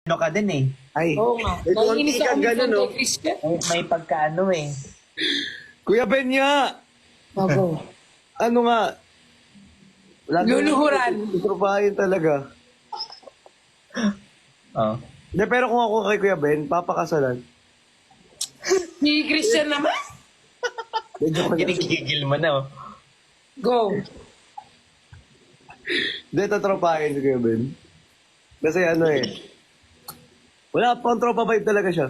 ano ka din eh. Ay, Oo nga. May konti Naiinis kang ako minsan ganun, no? kay Christian. May pagkaano eh. Kuya Ben nga! Bago. Ano nga? Luluhuran. Tropahin talaga. Oh. Hindi, pero kung ako kay Kuya Ben, papakasalan. Si Christian naman. Medyo ko na. Ginigigil mo na oh. Go. Hindi, tatropahin si Kuya Ben. Kasi ano eh, wala pang tropa vibe talaga siya.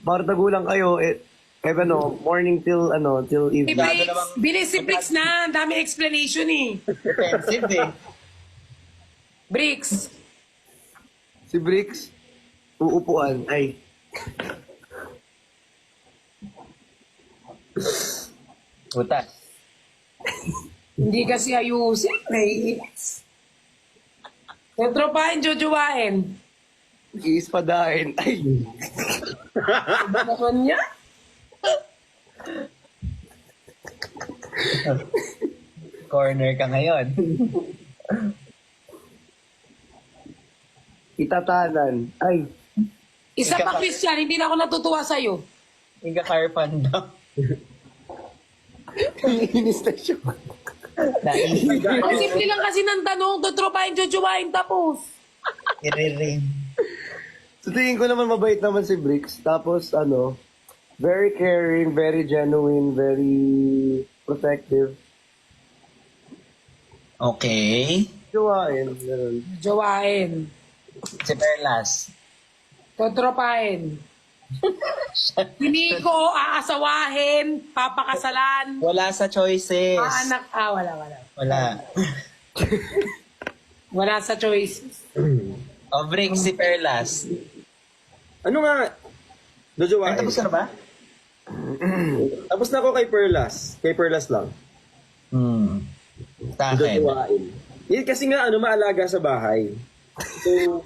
Partagulang kayo, morning till Si evening. Brix. Bilis si Brix na. Ang dami explanation eh. Defensive eh. Brix. Si Brix, uupuan. Ay, Puta. Hindi kasi ayusin. Naiinis. Tatropahin, jojowain. iispadahin. Ay, Ano naman niya? Corner ka ngayon. itatanan. Ay, Isa pa, Christian. Hindi na ako natutuwa sa'yo. Iga-carpan daw. inis na siya. Nainig. Ang simple lang kasi ng tanong. Tatropahin, jojowain. Tapos. Ire-ring. So tingin ko naman mabait naman si Brix. Tapos very caring, very genuine, very protective. Okay. Jowain. Ganun. Jojowain. Si Perlas. Tatropahin. Hindi ko aasawahin, papakasalan, Wala sa choices. aanak. Wala. Wala. Wala sa choices. O, break si Perlas. Ano nga? Ay, Jojowain. tapos ka na ba? Tapos na ako kay Perlas. Kay Perlas lang. Sa akin. Jojowain. Yun kasi nga, maalaga sa bahay. So,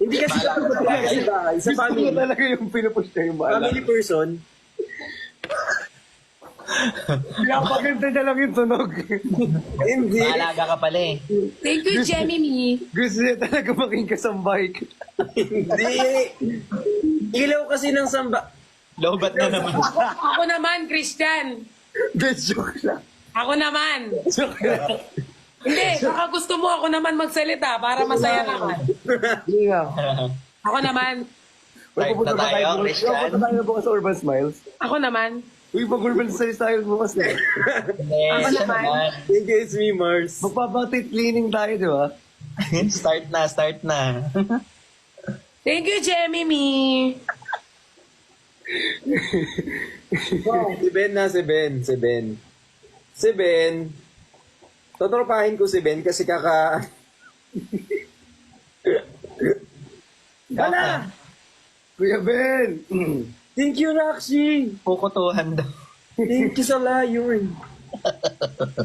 hindi kasi dapat maalaga sa bahay. Sa Gusto ko family. talaga yung pinupush niya yung baala. Family person. Pinapaganda niya lang yung tunog. Hindi. Maalaga ka pala eh. Thank you, Gemini. Gusto niya talaga maging kasambay. Hindi. Ilaw kasi ng samba. Lobat na naman. Ako naman, Christian. Guys, joke lang. Ako naman. Joke lang. Hindi, baka gusto mo ako naman magsalita para masaya naman. Hindi nga. Ako naman. Type na tayo, Christian. Pupunta tayo bukas sa Urban Smiles. Ako naman. Uy, pag-Urban Smiles bukas na. Hindi, Ako siya naman. naman. Thank you, it's me, Mars. Magpapatit cleaning tayo, di ba? Start na. Thank you, Gemini. Si Ben na, si Ben. Si Ben. Totropahin ko si Ben kasi Wala. Kuya Ben! Thank you, Roxy. Kukutuhan daw. Thank you sa layon.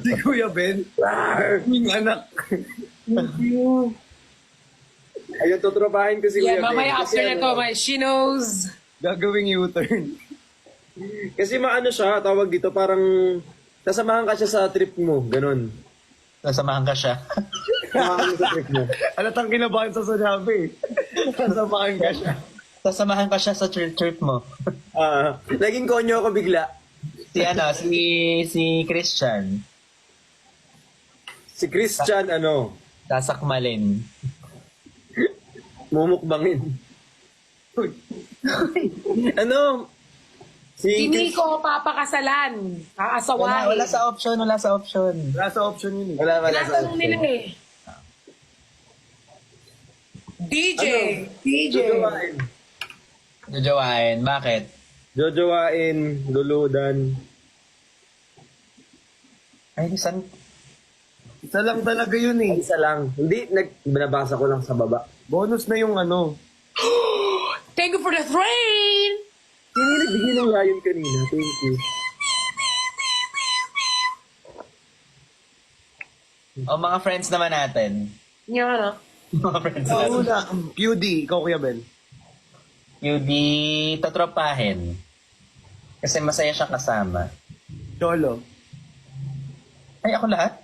Si Kuya Ben. Yung anak. Thank you. Ayun, totropahin ko si Yeah, Kuya Ben. mamaya Kasi after nito, she knows. Gagawing U-turn. Kasi maano siya, tawag dito, parang sasamahan ka siya sa trip mo, ganun. Nasamahan ka siya. Sasamahan ka sa trip mo. Alatang kinabahan sa sinabi. Kasamahan ka siya. Sasamahan ka siya sa trip mo. Naging konyo ako bigla. Si Christian. Si Christian, Sasakmalin. mumukbangin. Hindi ko papakasalan. Aasawahin. Wala sa option. Wala sa option yun eh. Wala sa Tinatanong nila eh. DJ. Jojowain. Jojowain. Bakit? Jojowain, luludan. Ay, san? Isa lang talaga yun eh. Isa lang. Hindi, nabasa ko lang sa baba. Bonus na yung Thank you for the train. Sino yung nagbigay ng layon kanina? Thank you. O mga friends naman natin. Yan na. Mga friends Sa natin. una, QD, ikaw Kuya Ben. Yung di tatropahin. Kasi masaya siya kasama. Cholo. Ay, ako lahat?